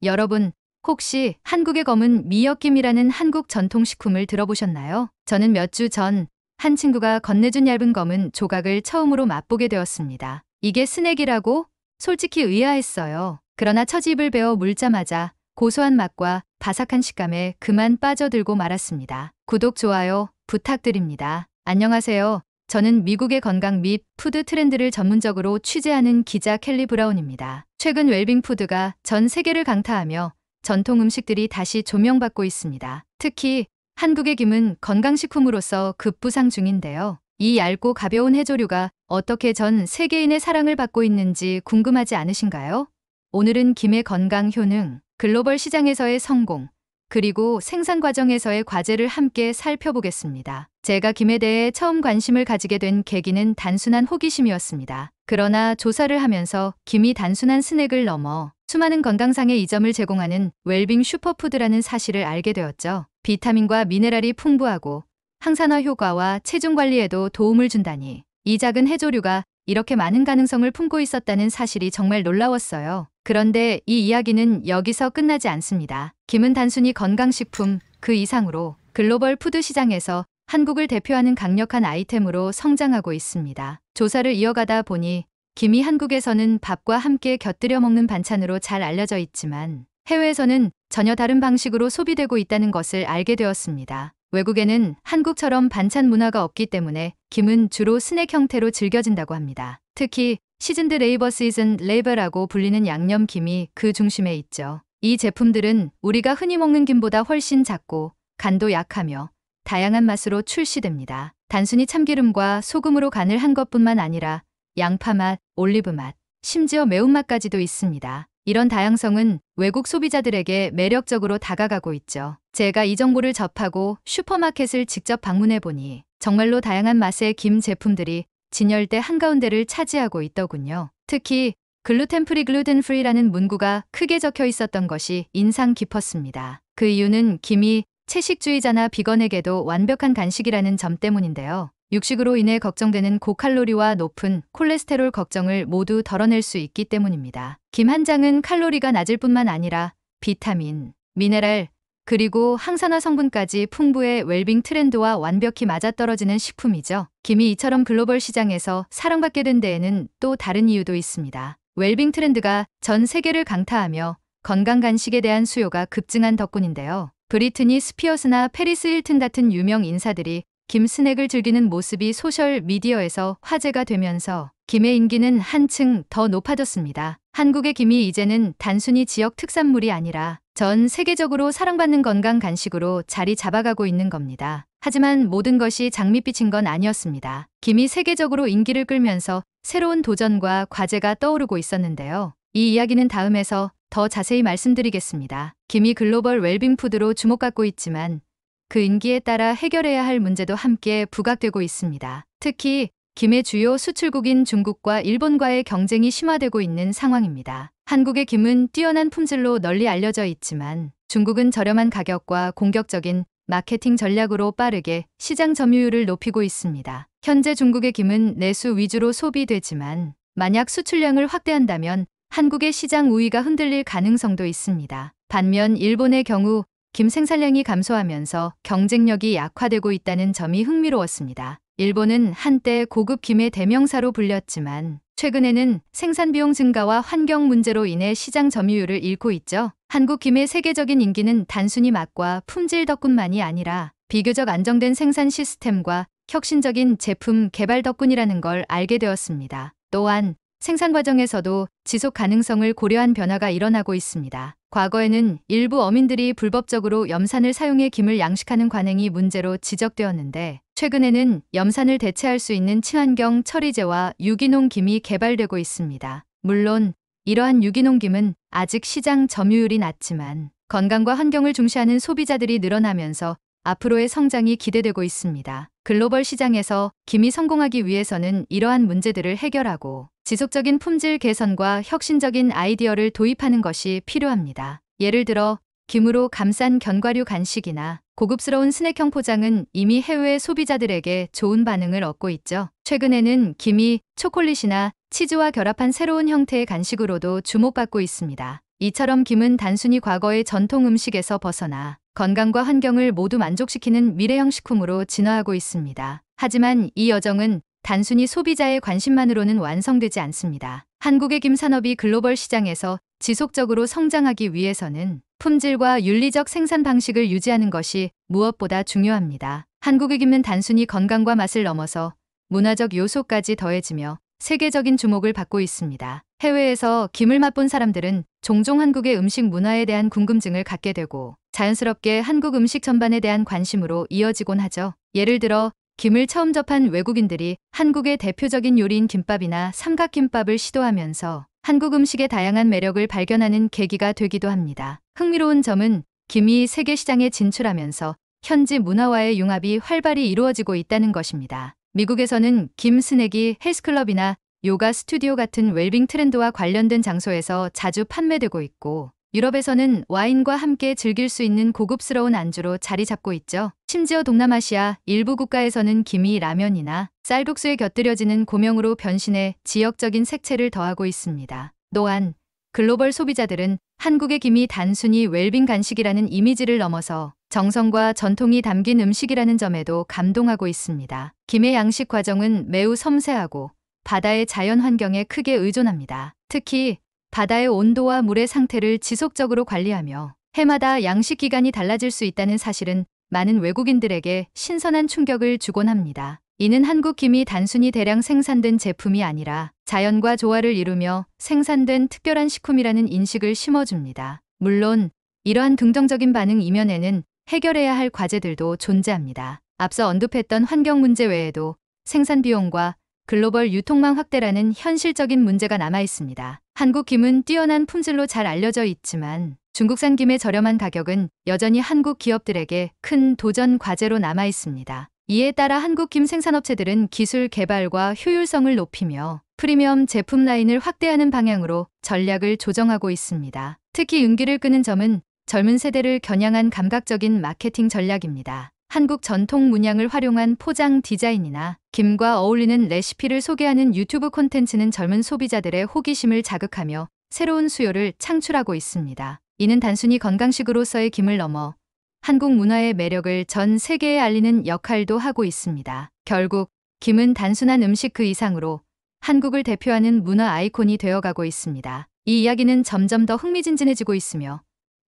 여러분, 혹시 한국의 검은 미역김이라는 한국 전통식품을 들어보셨나요? 저는 몇 주 전 한 친구가 건네준 얇은 검은 조각을 처음으로 맛보게 되었습니다. 이게 스낵이라고? 솔직히 의아했어요. 그러나 첫 입을 베어 물자마자 고소한 맛과 바삭한 식감에 그만 빠져들고 말았습니다. 구독, 좋아요 부탁드립니다. 안녕하세요. 저는 미국의 건강 및 푸드 트렌드를 전문적으로 취재하는 기자 켈리 브라운입니다. 최근 웰빙푸드가 전 세계를 강타하며 전통 음식들이 다시 조명받고 있습니다. 특히 한국의 김은 건강식품으로서 급부상 중인데요. 이 얇고 가벼운 해조류가 어떻게 전 세계인의 사랑을 받고 있는지 궁금하지 않으신가요? 오늘은 김의 건강 효능, 글로벌 시장에서의 성공, 그리고 생산 과정에서의 과제를 함께 살펴보겠습니다. 제가 김에 대해 처음 관심을 가지게 된 계기는 단순한 호기심이었습니다. 그러나 조사를 하면서 김이 단순한 스낵을 넘어 수많은 건강상의 이점을 제공하는 웰빙 슈퍼푸드라는 사실을 알게 되었죠. 비타민과 미네랄이 풍부하고 항산화 효과와 체중 관리에도 도움을 준다니, 이 작은 해조류가 이렇게 많은 가능성을 품고 있었다는 사실이 정말 놀라웠어요. 그런데 이 이야기는 여기서 끝나지 않습니다. 김은 단순히 건강식품 그 이상으로 글로벌 푸드 시장에서 한국을 대표하는 강력한 아이템으로 성장하고 있습니다. 조사를 이어가다 보니 김이 한국에서는 밥과 함께 곁들여 먹는 반찬으로 잘 알려져 있지만 해외에서는 전혀 다른 방식으로 소비되고 있다는 것을 알게 되었습니다. 외국에는 한국처럼 반찬 문화가 없기 때문에 김은 주로 스낵 형태로 즐겨진다고 합니다. 특히 시즌드 레이버 시즌 레이버라고 불리는 양념김이 그 중심에 있죠. 이 제품들은 우리가 흔히 먹는 김보다 훨씬 작고 간도 약하며 다양한 맛으로 출시됩니다. 단순히 참기름과 소금으로 간을 한 것뿐만 아니라 양파맛, 올리브맛, 심지어 매운맛까지도 있습니다. 이런 다양성은 외국 소비자들에게 매력적으로 다가가고 있죠. 제가 이 정보를 접하고 슈퍼마켓을 직접 방문해 보니 정말로 다양한 맛의 김 제품들이 진열대 한가운데를 차지하고 있더군요. 특히 글루텐 프리 글루텐 프리라는 문구가 크게 적혀 있었던 것이 인상 깊었습니다. 그 이유는 김이 채식주의자나 비건에게도 완벽한 간식이라는 점 때문인데요. 육식으로 인해 걱정되는 고칼로리와 높은 콜레스테롤 걱정을 모두 덜어낼 수 있기 때문입니다. 김 한 장은 칼로리가 낮을 뿐만 아니라 비타민, 미네랄, 그리고 항산화 성분까지 풍부해 웰빙 트렌드와 완벽히 맞아떨어지는 식품이죠. 김이 이처럼 글로벌 시장에서 사랑받게 된 데에는 또 다른 이유도 있습니다. 웰빙 트렌드가 전 세계를 강타하며 건강 간식에 대한 수요가 급증한 덕분인데요. 브리트니 스피어스나 페리스 힐튼 같은 유명 인사들이 김 스낵을 즐기는 모습이 소셜 미디어에서 화제가 되면서 김의 인기는 한층 더 높아졌습니다. 한국의 김이 이제는 단순히 지역 특산물이 아니라 전 세계적으로 사랑받는 건강 간식으로 자리 잡아가고 있는 겁니다. 하지만 모든 것이 장밋빛인 건 아니었습니다. 김이 세계적으로 인기를 끌면서 새로운 도전과 과제가 떠오르고 있었는데요. 이 이야기는 다음에서 더 자세히 말씀드리겠습니다. 김이 글로벌 웰빙 푸드로 주목받고 있지만 그 인기에 따라 해결해야 할 문제도 함께 부각되고 있습니다. 특히 김의 주요 수출국인 중국과 일본과의 경쟁이 심화되고 있는 상황입니다. 한국의 김은 뛰어난 품질로 널리 알려져 있지만 중국은 저렴한 가격과 공격적인 마케팅 전략으로 빠르게 시장 점유율을 높이고 있습니다. 현재 중국의 김은 내수 위주로 소비되지만 만약 수출량을 확대한다면 한국의 시장 우위가 흔들릴 가능성도 있습니다. 반면 일본의 경우 김 생산량이 감소하면서 경쟁력이 약화되고 있다는 점이 흥미로웠습니다. 일본은 한때 고급 김의 대명사로 불렸지만 최근에는 생산 비용 증가와 환경 문제로 인해 시장 점유율을 잃고 있죠. 한국 김의 세계적인 인기는 단순히 맛과 품질 덕분만이 아니라 비교적 안정된 생산 시스템과 혁신적인 제품 개발 덕분이라는 걸 알게 되었습니다. 또한 생산 과정에서도 지속 가능성을 고려한 변화가 일어나고 있습니다. 과거에는 일부 어민들이 불법적으로 염산을 사용해 김을 양식하는 관행이 문제로 지적되었는데 최근에는 염산을 대체할 수 있는 친환경 처리제와 유기농 김이 개발되고 있습니다. 물론 이러한 유기농 김은 아직 시장 점유율이 낮지만 건강과 환경을 중시하는 소비자들이 늘어나면서 앞으로의 성장이 기대되고 있습니다. 글로벌 시장에서 김이 성공하기 위해서는 이러한 문제들을 해결하고 지속적인 품질 개선과 혁신적인 아이디어를 도입하는 것이 필요합니다. 예를 들어 김으로 감싼 견과류 간식이나 고급스러운 스낵형 포장은 이미 해외 소비자들에게 좋은 반응을 얻고 있죠. 최근에는 김이 초콜릿이나 치즈와 결합한 새로운 형태의 간식으로도 주목받고 있습니다. 이처럼 김은 단순히 과거의 전통 음식에서 벗어나 건강과 환경을 모두 만족시키는 미래형 식품으로 진화하고 있습니다. 하지만 이 여정은 단순히 소비자의 관심만으로는 완성되지 않습니다. 한국의 김 산업이 글로벌 시장에서 지속적으로 성장하기 위해서는 품질과 윤리적 생산 방식을 유지하는 것이 무엇보다 중요합니다. 한국의 김은 단순히 건강과 맛을 넘어서 문화적 요소까지 더해지며 세계적인 주목을 받고 있습니다. 해외에서 김을 맛본 사람들은 종종 한국의 음식 문화에 대한 궁금증을 갖게 되고 자연스럽게 한국 음식 전반에 대한 관심으로 이어지곤 하죠. 예를 들어 김을 처음 접한 외국인들이 한국의 대표적인 요리인 김밥이나 삼각김밥을 시도하면서 한국 음식의 다양한 매력을 발견하는 계기가 되기도 합니다. 흥미로운 점은 김이 세계 시장에 진출하면서 현지 문화와의 융합이 활발히 이루어지고 있다는 것입니다. 미국에서는 김 스낵이 헬스클럽이나 요가 스튜디오 같은 웰빙 트렌드와 관련된 장소에서 자주 판매되고 있고, 유럽에서는 와인과 함께 즐길 수 있는 고급스러운 안주로 자리 잡고 있죠. 심지어 동남아시아 일부 국가에서는 김이 라면이나 쌀국수에 곁들여지는 고명으로 변신해 지역적인 색채를 더하고 있습니다. 또한 글로벌 소비자들은 한국의 김이 단순히 웰빙 간식이라는 이미지를 넘어서 정성과 전통이 담긴 음식이라는 점에도 감동하고 있습니다. 김의 양식 과정은 매우 섬세하고 바다의 자연 환경에 크게 의존합니다. 특히 바다의 온도와 물의 상태를 지속적으로 관리하며 해마다 양식 기간이 달라질 수 있다는 사실은 많은 외국인들에게 신선한 충격을 주곤 합니다. 이는 한국 김이 단순히 대량 생산된 제품이 아니라 자연과 조화를 이루며 생산된 특별한 식품이라는 인식을 심어줍니다. 물론 이러한 긍정적인 반응 이면에는 해결해야 할 과제들도 존재합니다. 앞서 언급했던 환경 문제 외에도 생산 비용과 글로벌 유통망 확대라는 현실적인 문제가 남아 있습니다. 한국 김은 뛰어난 품질로 잘 알려져 있지만 중국산 김의 저렴한 가격은 여전히 한국 기업들에게 큰 도전 과제로 남아 있습니다. 이에 따라 한국 김 생산업체들은 기술 개발과 효율성을 높이며 프리미엄 제품 라인을 확대하는 방향으로 전략을 조정하고 있습니다. 특히 윤기를 끄는 점은 젊은 세대를 겨냥한 감각적인 마케팅 전략입니다. 한국 전통 문양을 활용한 포장 디자인이나 김과 어울리는 레시피를 소개하는 유튜브 콘텐츠는 젊은 소비자들의 호기심을 자극하며 새로운 수요를 창출하고 있습니다. 이는 단순히 건강식으로서의 김을 넘어 한국 문화의 매력을 전 세계에 알리는 역할도 하고 있습니다. 결국 김은 단순한 음식 그 이상으로 한국을 대표하는 문화 아이콘이 되어가고 있습니다. 이 이야기는 점점 더 흥미진진해지고 있으며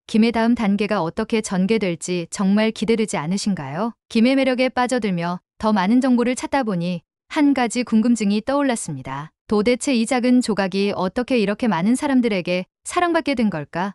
김의 다음 단계가 어떻게 전개될지 정말 기대되지 않으신가요? 김의 매력에 빠져들며 더 많은 정보를 찾다 보니 한 가지 궁금증이 떠올랐습니다. 도대체 이 작은 조각이 어떻게 이렇게 많은 사람들에게 사랑받게 된 걸까?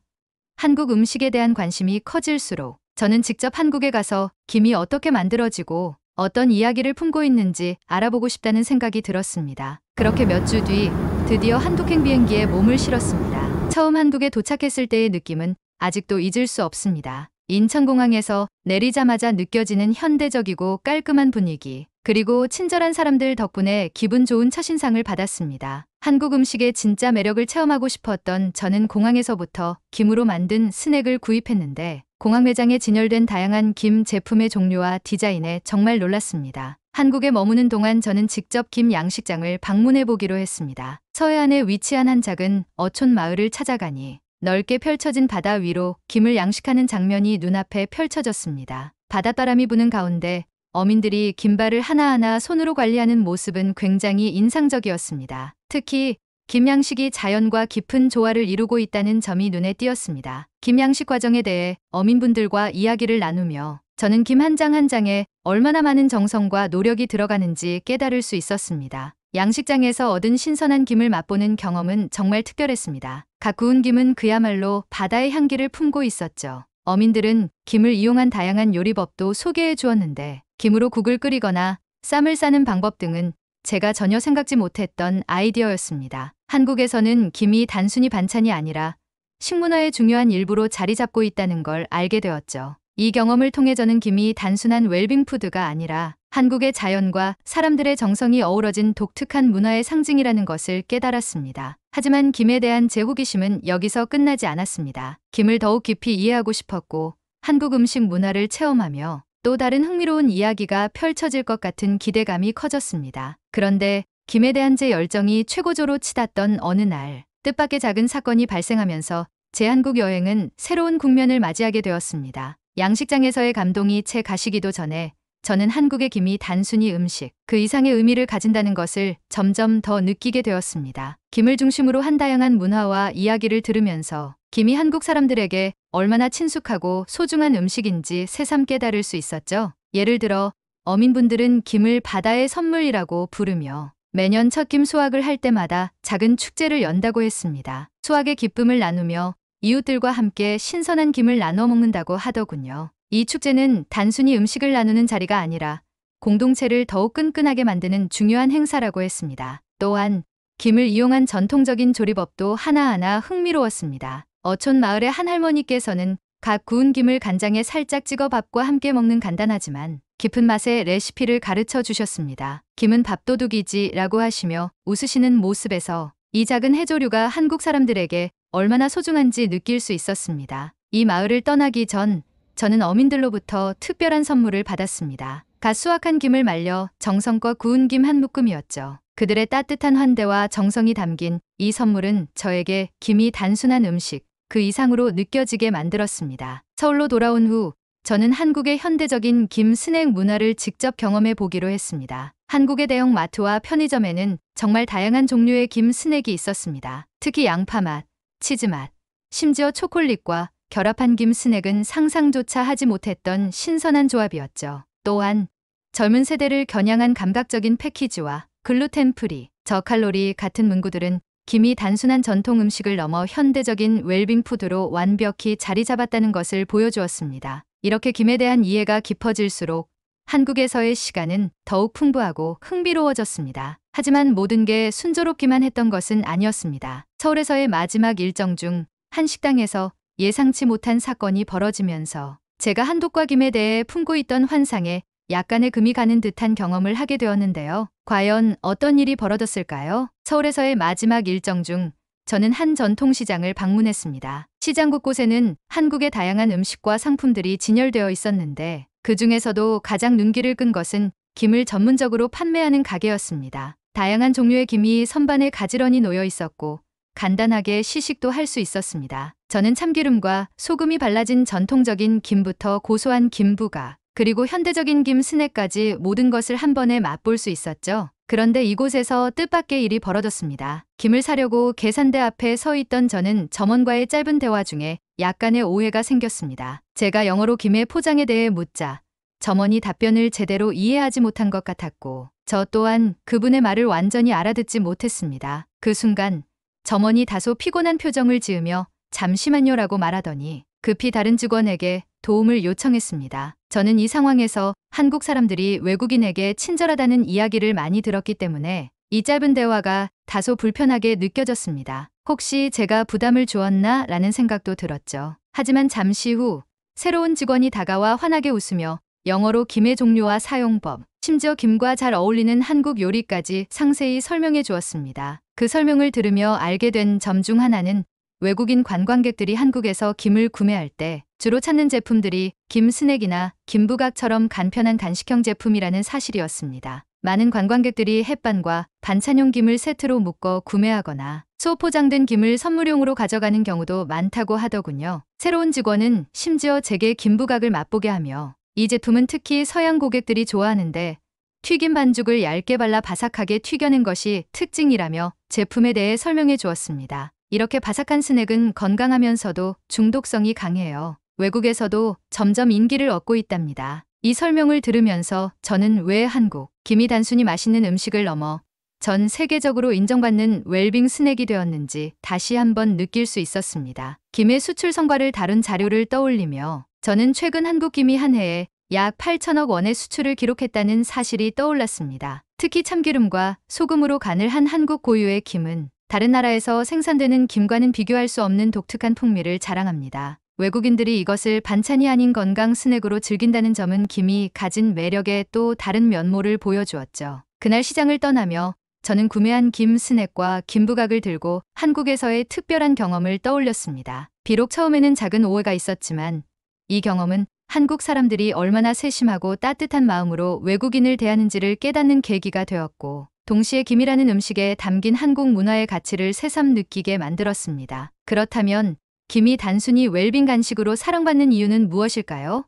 한국 음식에 대한 관심이 커질수록 저는 직접 한국에 가서 김이 어떻게 만들어지고 어떤 이야기를 품고 있는지 알아보고 싶다는 생각이 들었습니다. 그렇게 몇 주 뒤 드디어 한국행 비행기에 몸을 실었습니다. 처음 한국에 도착했을 때의 느낌은 아직도 잊을 수 없습니다. 인천공항에서 내리자마자 느껴지는 현대적이고 깔끔한 분위기, 그리고 친절한 사람들 덕분에 기분 좋은 첫인상을 받았습니다. 한국 음식의 진짜 매력을 체험하고 싶었던 저는 공항에서부터 김으로 만든 스낵을 구입했는데 공항 매장에 진열된 다양한 김 제품의 종류와 디자인에 정말 놀랐습니다. 한국에 머무는 동안 저는 직접 김 양식장을 방문해 보기로 했습니다. 서해안에 위치한 한 작은 어촌 마을을 찾아가니 넓게 펼쳐진 바다 위로 김을 양식하는 장면이 눈앞에 펼쳐졌습니다. 바닷바람이 부는 가운데 어민들이 김발을 하나하나 손으로 관리하는 모습은 굉장히 인상적이었습니다. 특히 김 양식이 자연과 깊은 조화를 이루고 있다는 점이 눈에 띄었습니다. 김 양식 과정에 대해 어민분들과 이야기를 나누며 저는 김 한 장 한 장에 얼마나 많은 정성과 노력이 들어가는지 깨달을 수 있었습니다. 양식장에서 얻은 신선한 김을 맛보는 경험은 정말 특별했습니다. 각 구운 김은 그야말로 바다의 향기를 품고 있었죠. 어민들은 김을 이용한 다양한 요리법도 소개해 주었는데 김으로 국을 끓이거나 쌈을 싸는 방법 등은 제가 전혀 생각지 못했던 아이디어였습니다. 한국에서는 김이 단순히 반찬이 아니라 식문화의 중요한 일부로 자리 잡고 있다는 걸 알게 되었죠. 이 경험을 통해 저는 김이 단순한 웰빙 푸드가 아니라 한국의 자연과 사람들의 정성이 어우러진 독특한 문화의 상징이라는 것을 깨달았습니다. 하지만 김에 대한 제 호기심은 여기서 끝나지 않았습니다. 김을 더욱 깊이 이해하고 싶었고 한국 음식 문화를 체험하며 또 다른 흥미로운 이야기가 펼쳐질 것 같은 기대감이 커졌습니다. 그런데 김에 대한 제 열정이 최고조로 치닫던 어느 날 뜻밖의 작은 사건이 발생하면서 제 한국 여행은 새로운 국면을 맞이하게 되었습니다. 양식장에서의 감동이 채 가시기도 전에 저는 한국의 김이 단순히 음식, 그 이상의 의미를 가진다는 것을 점점 더 느끼게 되었습니다. 김을 중심으로 한 다양한 문화와 이야기를 들으면서 김이 한국 사람들에게 얼마나 친숙하고 소중한 음식인지 새삼 깨달을 수 있었죠. 예를 들어 어민분들은 김을 바다의 선물이라고 부르며 매년 첫 김 수확을 할 때마다 작은 축제를 연다고 했습니다. 수확의 기쁨을 나누며 이웃들과 함께 신선한 김을 나눠 먹는다고 하더군요. 이 축제는 단순히 음식을 나누는 자리가 아니라 공동체를 더욱 끈끈하게 만드는 중요한 행사라고 했습니다. 또한 김을 이용한 전통적인 조리법도 하나하나 흥미로웠습니다. 어촌 마을의 한 할머니께서는 각 구운 김을 간장에 살짝 찍어 밥과 함께 먹는 간단하지만 깊은 맛의 레시피를 가르쳐 주셨습니다. 김은 밥도둑이지라고 하시며 웃으시는 모습에서 이 작은 해조류가 한국 사람들에게 얼마나 소중한지 느낄 수 있었습니다. 이 마을을 떠나기 전 저는 어민들로부터 특별한 선물을 받았습니다. 갓 수확한 김을 말려 정성껏 구운 김 한 묶음이었죠. 그들의 따뜻한 환대와 정성이 담긴 이 선물은 저에게 김이 단순한 음식, 그 이상으로 느껴지게 만들었습니다. 서울로 돌아온 후 저는 한국의 현대적인 김 스낵 문화를 직접 경험해 보기로 했습니다. 한국의 대형 마트와 편의점에는 정말 다양한 종류의 김 스낵이 있었습니다. 특히 양파 맛, 치즈 맛, 심지어 초콜릿과 결합한 김 스낵은 상상조차 하지 못했던 신선한 조합이었죠. 또한 젊은 세대를 겨냥한 감각적인 패키지와 글루텐 프리, 저칼로리 같은 문구들은 김이 단순한 전통 음식을 넘어 현대적인 웰빙 푸드로 완벽히 자리 잡았다는 것을 보여주었습니다. 이렇게 김에 대한 이해가 깊어질수록 한국에서의 시간은 더욱 풍부하고 흥미로워졌습니다. 하지만 모든 게 순조롭기만 했던 것은 아니었습니다. 서울에서의 마지막 일정 중 한 식당에서 예상치 못한 사건이 벌어지면서 제가 한독과 김에 대해 품고 있던 환상에 약간의 금이 가는 듯한 경험을 하게 되었는데요. 과연 어떤 일이 벌어졌을까요? 서울에서의 마지막 일정 중 저는 한 전통시장을 방문했습니다. 시장 곳곳에는 한국의 다양한 음식과 상품들이 진열되어 있었는데 그 중에서도 가장 눈길을 끈 것은 김을 전문적으로 판매하는 가게였습니다. 다양한 종류의 김이 선반에 가지런히 놓여 있었고 간단하게 시식도 할 수 있었습니다. 저는 참기름과 소금이 발라진 전통적인 김부터 고소한 김부각, 그리고 현대적인 김 스낵까지 모든 것을 한 번에 맛볼 수 있었죠. 그런데 이곳에서 뜻밖의 일이 벌어졌습니다. 김을 사려고 계산대 앞에 서 있던 저는 점원과의 짧은 대화 중에 약간의 오해가 생겼습니다. 제가 영어로 김의 포장에 대해 묻자 점원이 답변을 제대로 이해하지 못한 것 같았고 저 또한 그분의 말을 완전히 알아듣지 못했습니다. 그 순간 점원이 다소 피곤한 표정을 지으며 잠시만요라고 말하더니 급히 다른 직원에게 도움을 요청했습니다. 저는 이 상황에서 한국 사람들이 외국인에게 친절하다는 이야기를 많이 들었기 때문에 이 짧은 대화가 다소 불편하게 느껴졌습니다. 혹시 제가 부담을 주었나? 라는 생각도 들었죠. 하지만 잠시 후 새로운 직원이 다가와 환하게 웃으며 영어로 김의 종류와 사용법, 심지어 김과 잘 어울리는 한국 요리까지 상세히 설명해 주었습니다. 그 설명을 들으며 알게 된 점 중 하나는 외국인 관광객들이 한국에서 김을 구매할 때 주로 찾는 제품들이 김 스낵이나 김부각처럼 간편한 간식형 제품이라는 사실이었습니다. 많은 관광객들이 햇반과 반찬용 김을 세트로 묶어 구매하거나 소포장된 김을 선물용으로 가져가는 경우도 많다고 하더군요. 새로운 직원은 심지어 제게 김부각을 맛보게 하며 이 제품은 특히 서양 고객들이 좋아하는데 튀김 반죽을 얇게 발라 바삭하게 튀겨낸 것이 특징이라며 제품에 대해 설명해 주었습니다. 이렇게 바삭한 스낵은 건강하면서도 중독성이 강해요. 외국에서도 점점 인기를 얻고 있답니다. 이 설명을 들으면서 저는 왜 한국, 김이 단순히 맛있는 음식을 넘어 전 세계적으로 인정받는 웰빙 스낵이 되었는지 다시 한번 느낄 수 있었습니다. 김의 수출 성과를 다룬 자료를 떠올리며 저는 최근 한국 김이 한 해에 약 8천억 원의 수출을 기록했다는 사실이 떠올랐습니다. 특히 참기름과 소금으로 간을 한 한국 고유의 김은 다른 나라에서 생산되는 김과는 비교할 수 없는 독특한 풍미를 자랑합니다. 외국인들이 이것을 반찬이 아닌 건강 스낵으로 즐긴다는 점은 김이 가진 매력의 또 다른 면모를 보여주었죠. 그날 시장을 떠나며 저는 구매한 김 스낵과 김부각을 들고 한국에서의 특별한 경험을 떠올렸습니다. 비록 처음에는 작은 오해가 있었지만 이 경험은 한국 사람들이 얼마나 세심하고 따뜻한 마음으로 외국인을 대하는지를 깨닫는 계기가 되었고 동시에 김이라는 음식에 담긴 한국 문화의 가치를 새삼 느끼게 만들었습니다. 그렇다면 김이 단순히 웰빙 간식으로 사랑받는 이유는 무엇일까요?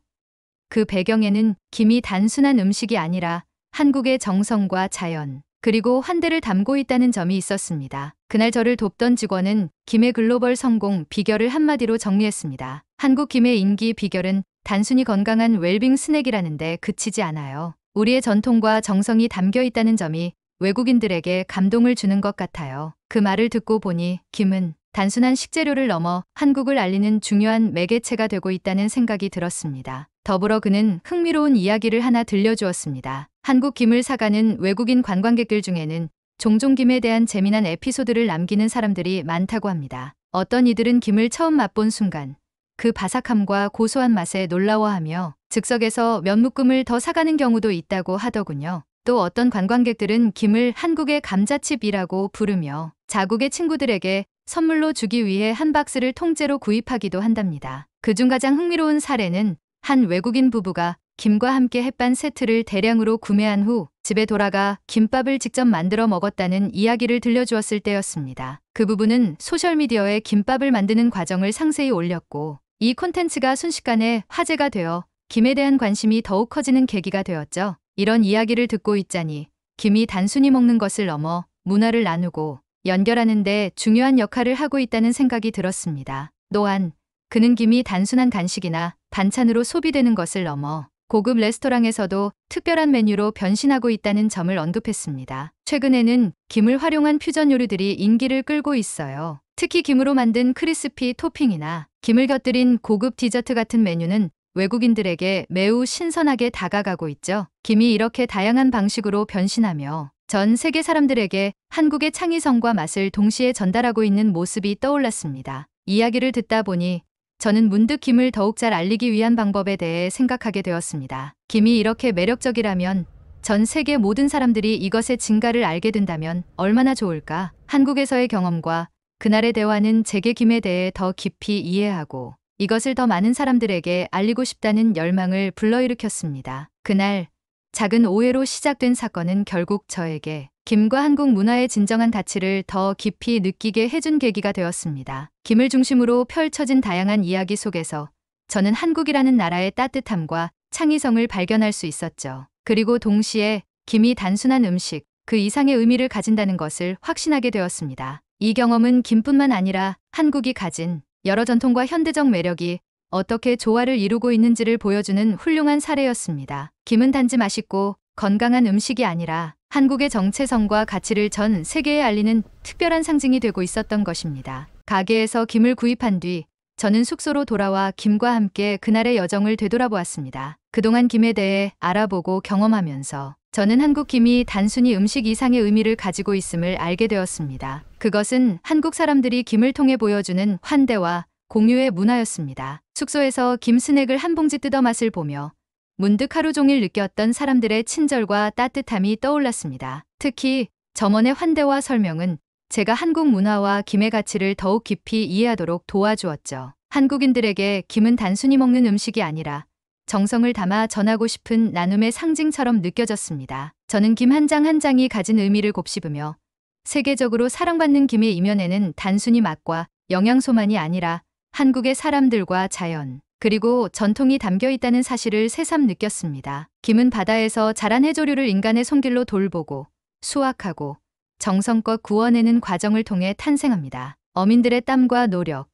그 배경에는 김이 단순한 음식이 아니라 한국의 정성과 자연, 그리고 환대를 담고 있다는 점이 있었습니다. 그날 저를 돕던 직원은 김의 글로벌 성공 비결을 한마디로 정리했습니다. 한국 김의 인기 비결은 단순히 건강한 웰빙 스낵이라는 데 그치지 않아요. 우리의 전통과 정성이 담겨 있다는 점이 외국인들에게 감동을 주는 것 같아요. 그 말을 듣고 보니 김은 단순한 식재료를 넘어 한국을 알리는 중요한 매개체가 되고 있다는 생각이 들었습니다. 더불어 그는 흥미로운 이야기를 하나 들려주었습니다. 한국 김을 사가는 외국인 관광객들 중에는 종종 김에 대한 재미난 에피소드를 남기는 사람들이 많다고 합니다. 어떤 이들은 김을 처음 맛본 순간 그 바삭함과 고소한 맛에 놀라워하며 즉석에서 몇 묶음을 더 사가는 경우도 있다고 하더군요. 또 어떤 관광객들은 김을 한국의 감자칩이라고 부르며 자국의 친구들에게 선물로 주기 위해 한 박스를 통째로 구입하기도 한답니다. 그중 가장 흥미로운 사례는 한 외국인 부부가 김과 함께 햇반 세트를 대량으로 구매한 후 집에 돌아가 김밥을 직접 만들어 먹었다는 이야기를 들려주었을 때였습니다. 그 부부는 소셜미디어에 김밥을 만드는 과정을 상세히 올렸고 이 콘텐츠가 순식간에 화제가 되어 김에 대한 관심이 더욱 커지는 계기가 되었죠. 이런 이야기를 듣고 있자니 김이 단순히 먹는 것을 넘어 문화를 나누고 연결하는 데 중요한 역할을 하고 있다는 생각이 들었습니다. 또한 그는 김이 단순한 간식이나 반찬으로 소비되는 것을 넘어 고급 레스토랑에서도 특별한 메뉴로 변신하고 있다는 점을 언급했습니다. 최근에는 김을 활용한 퓨전 요리들이 인기를 끌고 있어요. 특히 김으로 만든 크리스피 토핑이나 김을 곁들인 고급 디저트 같은 메뉴는 외국인들에게 매우 신선하게 다가가고 있죠. 김이 이렇게 다양한 방식으로 변신하며 전 세계 사람들에게 한국의 창의성과 맛을 동시에 전달하고 있는 모습이 떠올랐습니다. 이야기를 듣다 보니 저는 문득 김을 더욱 잘 알리기 위한 방법에 대해 생각하게 되었습니다. 김이 이렇게 매력적이라면 전 세계 모든 사람들이 이것의 진가를 알게 된다면 얼마나 좋을까? 한국에서의 경험과 그날의 대화는 제게 김에 대해 더 깊이 이해하고 이것을 더 많은 사람들에게 알리고 싶다는 열망을 불러일으켰습니다. 그날 작은 오해로 시작된 사건은 결국 저에게 김과 한국 문화의 진정한 가치를 더 깊이 느끼게 해준 계기가 되었습니다. 김을 중심으로 펼쳐진 다양한 이야기 속에서 저는 한국이라는 나라의 따뜻함과 창의성을 발견할 수 있었죠. 그리고 동시에 김이 단순한 음식, 그 이상의 의미를 가진다는 것을 확신하게 되었습니다. 이 경험은 김뿐만 아니라 한국이 가진 여러 전통과 현대적 매력이 어떻게 조화를 이루고 있는지를 보여주는 훌륭한 사례였습니다. 김은 단지 맛있고 건강한 음식이 아니라 한국의 정체성과 가치를 전 세계에 알리는 특별한 상징이 되고 있었던 것입니다. 가게에서 김을 구입한 뒤 저는 숙소로 돌아와 김과 함께 그날의 여정을 되돌아보았습니다. 그동안 김에 대해 알아보고 경험하면서 저는 한국 김이 단순히 음식 이상의 의미를 가지고 있음을 알게 되었습니다. 그것은 한국 사람들이 김을 통해 보여주는 환대와 공유의 문화였습니다. 숙소에서 김 스낵을 한 봉지 뜯어 맛을 보며 문득 하루 종일 느꼈던 사람들의 친절과 따뜻함이 떠올랐습니다. 특히 점원의 환대와 설명은 제가 한국 문화와 김의 가치를 더욱 깊이 이해하도록 도와주었죠. 한국인들에게 김은 단순히 먹는 음식이 아니라 정성을 담아 전하고 싶은 나눔의 상징처럼 느껴졌습니다. 저는 김 한 장 한 장이 가진 의미를 곱씹으며 세계적으로 사랑받는 김의 이면에는 단순히 맛과 영양소만이 아니라 한국의 사람들과 자연, 그리고 전통이 담겨 있다는 사실을 새삼 느꼈습니다. 김은 바다에서 자란 해조류를 인간의 손길로 돌보고 수확하고 정성껏 구워내는 과정을 통해 탄생합니다. 어민들의 땀과 노력,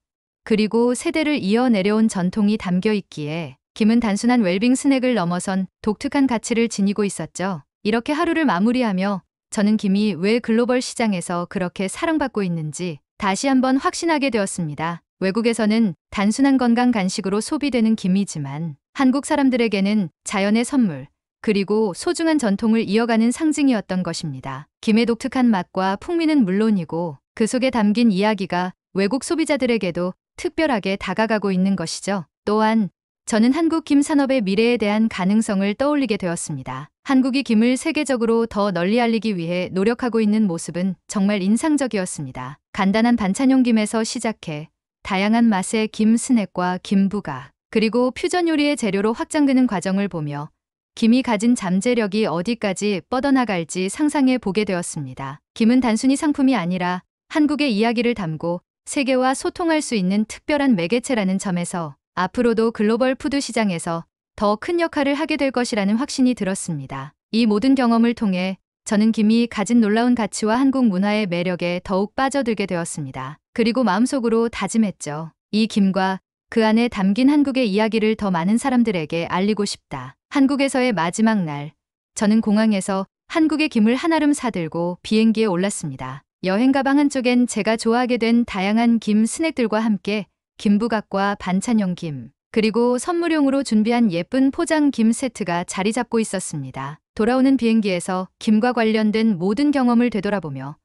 그리고 세대를 이어 내려온 전통이 담겨 있기에 김은 단순한 웰빙 스낵을 넘어선 독특한 가치를 지니고 있었죠. 이렇게 하루를 마무리하며 저는 김이 왜 글로벌 시장에서 그렇게 사랑받고 있는지 다시 한번 확신하게 되었습니다. 외국에서는 단순한 건강 간식으로 소비되는 김이지만 한국 사람들에게는 자연의 선물, 그리고 소중한 전통을 이어가는 상징이었던 것입니다. 김의 독특한 맛과 풍미는 물론이고 그 속에 담긴 이야기가 외국 소비자들에게도 특별하게 다가가고 있는 것이죠. 또한 저는 한국 김 산업의 미래에 대한 가능성을 떠올리게 되었습니다. 한국이 김을 세계적으로 더 널리 알리기 위해 노력하고 있는 모습은 정말 인상적이었습니다. 간단한 반찬용 김에서 시작해 다양한 맛의 김 스낵과 김부각, 그리고 퓨전 요리의 재료로 확장되는 과정을 보며 김이 가진 잠재력이 어디까지 뻗어나갈지 상상해 보게 되었습니다. 김은 단순히 상품이 아니라 한국의 이야기를 담고 세계와 소통할 수 있는 특별한 매개체라는 점에서 앞으로도 글로벌 푸드 시장에서 더 큰 역할을 하게 될 것이라는 확신이 들었습니다. 이 모든 경험을 통해 저는 김이 가진 놀라운 가치와 한국 문화의 매력에 더욱 빠져들게 되었습니다. 그리고 마음속으로 다짐했죠. 이 김과 그 안에 담긴 한국의 이야기를 더 많은 사람들에게 알리고 싶다. 한국에서의 마지막 날, 저는 공항에서 한국의 김을 한 알음 사들고 비행기에 올랐습니다. 여행 가방 한쪽엔 제가 좋아하게 된 다양한 김 스낵들과 함께 김부각과 반찬용 김, 그리고 선물용으로 준비한 예쁜 포장 김 세트가 자리 잡고 있었습니다. 돌아오는 비행기에서 김과 관련된 모든 경험을 되돌아보며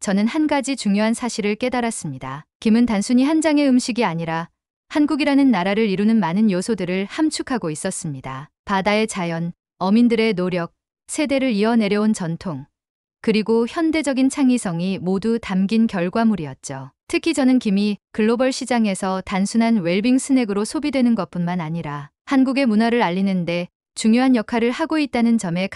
저는 한 가지 중요한 사실을 깨달았습니다. 김은 단순히 한 장의 음식이 아니라 한국이라는 나라를 이루는 많은 요소들을 함축하고 있었습니다. 바다의 자연, 어민들의 노력, 세대를 이어 내려온 전통, 그리고 현대적인 창의성이 모두 담긴 결과물이었죠. 특히 저는 김이 글로벌 시장에서 단순한 웰빙 스낵으로 소비되는 것뿐만 아니라 한국의 문화를 알리는데 중요한 역할을 하고 있다는 점에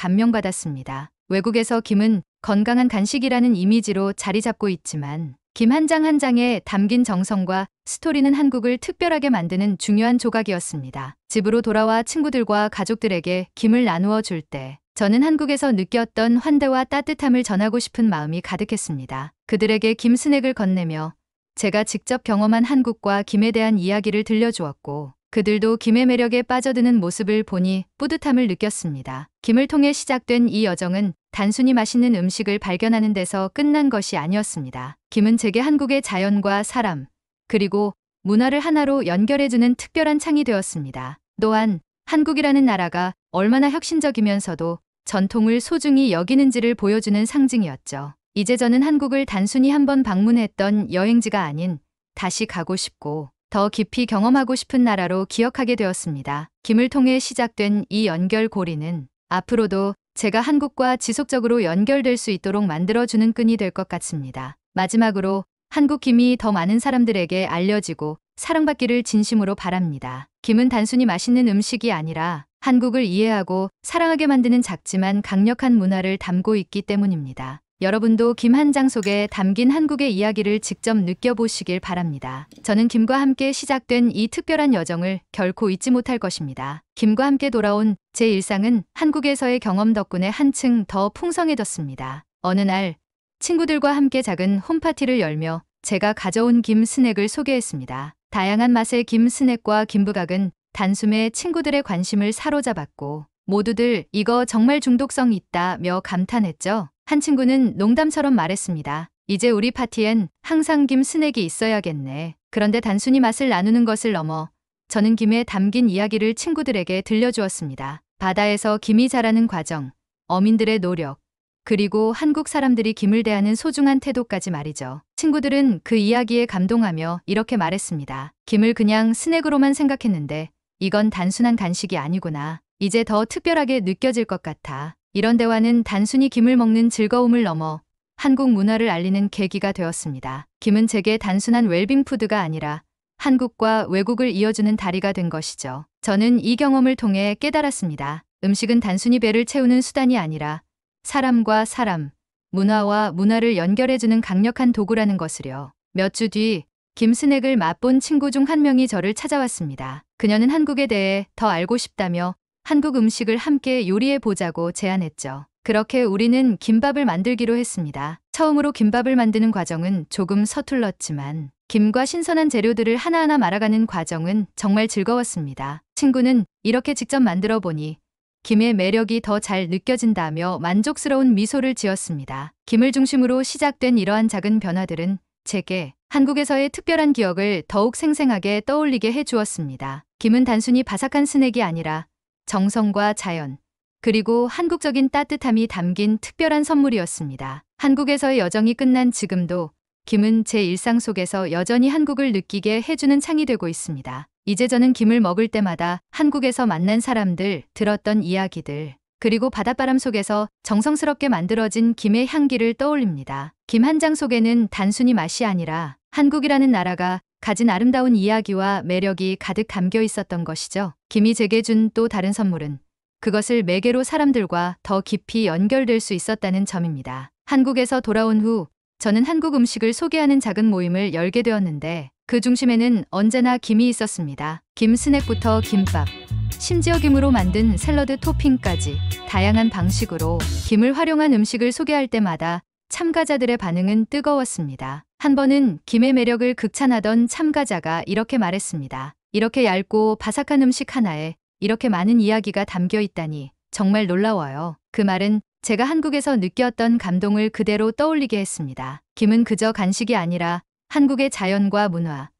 감명받았습니다. 외국에서 김은 건강한 간식이라는 이미지로 자리 잡고 있지만 김 한 장 한 장에 담긴 정성과 스토리는 한국을 특별하게 만드는 중요한 조각이었습니다. 집으로 돌아와 친구들과 가족들에게 김을 나누어 줄 때 저는 한국에서 느꼈던 환대와 따뜻함을 전하고 싶은 마음이 가득했습니다. 그들에게 김 스낵을 건네며 제가 직접 경험한 한국과 김에 대한 이야기를 들려주었고 그들도 김의 매력에 빠져드는 모습을 보니 뿌듯함을 느꼈습니다. 김을 통해 시작된 이 여정은 단순히 맛있는 음식을 발견하는 데서 끝난 것이 아니었습니다. 김은 제게 한국의 자연과 사람, 그리고 문화를 하나로 연결해주는 특별한 창이 되었습니다. 또한 한국이라는 나라가 얼마나 혁신적이면서도 전통을 소중히 여기는지를 보여주는 상징이었죠. 이제 저는 한국을 단순히 한번 방문했던 여행지가 아닌 다시 가고 싶고 더 깊이 경험하고 싶은 나라로 기억하게 되었습니다. 김을 통해 시작된 이 연결고리는 앞으로도 제가 한국과 지속적으로 연결될 수 있도록 만들어주는 끈이 될 것 같습니다. 마지막으로 한국 김이 더 많은 사람들에게 알려지고 사랑받기를 진심으로 바랍니다. 김은 단순히 맛있는 음식이 아니라 한국을 이해하고 사랑하게 만드는 작지만 강력한 문화를 담고 있기 때문입니다. 여러분도 김 한 장 속에 담긴 한국의 이야기를 직접 느껴보시길 바랍니다. 저는 김과 함께 시작된 이 특별한 여정을 결코 잊지 못할 것입니다. 김과 함께 돌아온 제 일상은 한국에서의 경험 덕분에 한층 더 풍성해졌습니다. 어느 날 친구들과 함께 작은 홈파티를 열며 제가 가져온 김 스낵을 소개했습니다. 다양한 맛의 김 스낵과 김부각은 단숨에 친구들의 관심을 사로잡았고 모두들 이거 정말 중독성 있다며 감탄했죠. 한 친구는 농담처럼 말했습니다. 이제 우리 파티엔 항상 김 스낵이 있어야겠네. 그런데 단순히 맛을 나누는 것을 넘어 저는 김에 담긴 이야기를 친구들에게 들려주었습니다. 바다에서 김이 자라는 과정, 어민들의 노력, 그리고 한국 사람들이 김을 대하는 소중한 태도까지 말이죠. 친구들은 그 이야기에 감동하며 이렇게 말했습니다. 김을 그냥 스낵으로만 생각했는데 이건 단순한 간식이 아니구나. 이제 더 특별하게 느껴질 것 같아. 이런 대화는 단순히 김을 먹는 즐거움을 넘어 한국 문화를 알리는 계기가 되었습니다. 김은 제게 단순한 웰빙 푸드가 아니라 한국과 외국을 이어주는 다리가 된 것이죠. 저는 이 경험을 통해 깨달았습니다. 음식은 단순히 배를 채우는 수단이 아니라 사람과 사람, 문화와 문화를 연결해주는 강력한 도구라는 것을요. 몇 주 뒤 김 스낵을 맛본 친구 중 한 명이 저를 찾아왔습니다. 그녀는 한국에 대해 더 알고 싶다며 한국 음식을 함께 요리해 보자고 제안했죠. 그렇게 우리는 김밥을 만들기로 했습니다. 처음으로 김밥을 만드는 과정은 조금 서툴렀지만 김과 신선한 재료들을 하나하나 말아가는 과정은 정말 즐거웠습니다. 친구는 이렇게 직접 만들어 보니 김의 매력이 더 잘 느껴진다며 만족스러운 미소를 지었습니다. 김을 중심으로 시작된 이러한 작은 변화들은 제게 한국에서의 특별한 기억을 더욱 생생하게 떠올리게 해주었습니다. 김은 단순히 바삭한 스낵이 아니라 정성과 자연, 그리고 한국적인 따뜻함이 담긴 특별한 선물이었습니다. 한국에서의 여정이 끝난 지금도 김은 제 일상 속에서 여전히 한국을 느끼게 해주는 창이 되고 있습니다. 이제 저는 김을 먹을 때마다 한국에서 만난 사람들, 들었던 이야기들, 그리고 바닷바람 속에서 정성스럽게 만들어진 김의 향기를 떠올립니다. 김 한 장 속에는 단순히 맛이 아니라 한국이라는 나라가 가진 아름다운 이야기와 매력이 가득 담겨 있었던 것이죠. 김이 제게 준 또 다른 선물은 그것을 매개로 사람들과 더 깊이 연결될 수 있었다는 점입니다. 한국에서 돌아온 후 저는 한국 음식을 소개하는 작은 모임을 열게 되었는데 그 중심에는 언제나 김이 있었습니다. 김 스낵부터 김밥, 심지어 김으로 만든 샐러드 토핑까지 다양한 방식으로 김을 활용한 음식을 소개할 때마다 참가자들의 반응은 뜨거웠습니다. 한 번은 김의 매력을 극찬하던 참가자가 이렇게 말했습니다. 이렇게 얇고 바삭한 음식 하나에 이렇게 많은 이야기가 담겨 있다니 정말 놀라워요. 그 말은 제가 한국에서 느꼈던 감동을 그대로 떠올리게 했습니다. 김은 그저 간식이 아니라 한국의 자연과 문화,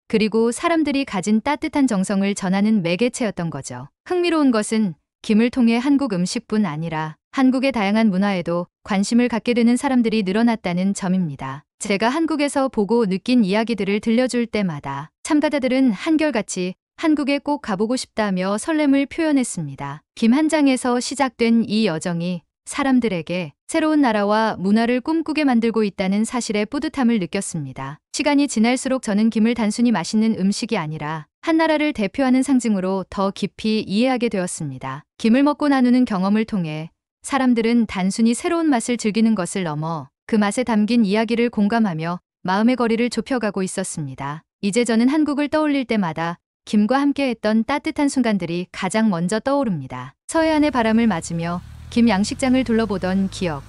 그리고 사람들이 가진 따뜻한 정성을 전하는 매개체였던 거죠. 흥미로운 것은 김을 통해 한국 음식뿐 아니라 한국의 다양한 문화에도 관심을 갖게 되는 사람들이 늘어났다는 점입니다. 제가 한국에서 보고 느낀 이야기들을 들려줄 때마다 참가자들은 한결같이 한국에 꼭 가보고 싶다며 설렘을 표현했습니다. 김 한 장에서 시작된 이 여정이 사람들에게 새로운 나라와 문화를 꿈꾸게 만들고 있다는 사실에 뿌듯함을 느꼈습니다. 시간이 지날수록 저는 김을 단순히 맛있는 음식이 아니라 한 나라를 대표하는 상징으로 더 깊이 이해하게 되었습니다. 김을 먹고 나누는 경험을 통해 사람들은 단순히 새로운 맛을 즐기는 것을 넘어 그 맛에 담긴 이야기를 공감하며 마음의 거리를 좁혀가고 있었습니다. 이제 저는 한국을 떠올릴 때마다 김과 함께했던 따뜻한 순간들이 가장 먼저 떠오릅니다. 서해안의 바람을 맞으며 김 양식장을 둘러보던 기억,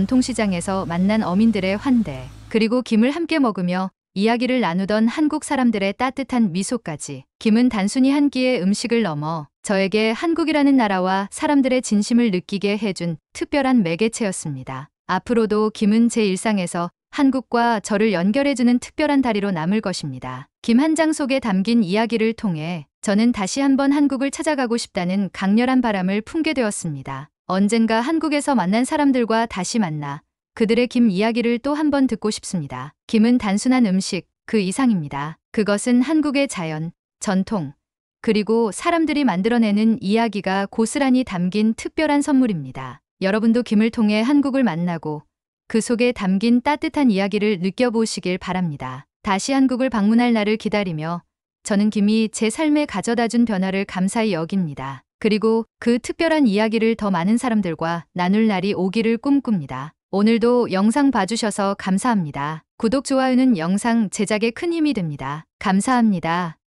전통시장에서 만난 어민들의 환대, 그리고 김을 함께 먹으며 이야기를 나누던 한국 사람들의 따뜻한 미소까지. 김은 단순히 한 끼의 음식을 넘어 저에게 한국이라는 나라와 사람들의 진심을 느끼게 해준 특별한 매개체였습니다. 앞으로도 김은 제 일상에서 한국과 저를 연결해주는 특별한 다리로 남을 것입니다. 김 한 장 속에 담긴 이야기를 통해 저는 다시 한번 한국을 찾아가고 싶다는 강렬한 바람을 품게 되었습니다. 언젠가 한국에서 만난 사람들과 다시 만나 그들의 김 이야기를 또 한 번 듣고 싶습니다. 김은 단순한 음식, 그 이상입니다. 그것은 한국의 자연, 전통, 그리고 사람들이 만들어내는 이야기가 고스란히 담긴 특별한 선물입니다. 여러분도 김을 통해 한국을 만나고 그 속에 담긴 따뜻한 이야기를 느껴보시길 바랍니다. 다시 한국을 방문할 날을 기다리며 저는 김이 제 삶에 가져다준 변화를 감사히 여깁니다. 그리고 그 특별한 이야기를 더 많은 사람들과 나눌 날이 오기를 꿈꿉니다. 오늘도 영상 봐주셔서 감사합니다. 구독, 좋아요는 영상 제작에 큰 힘이 됩니다. 감사합니다.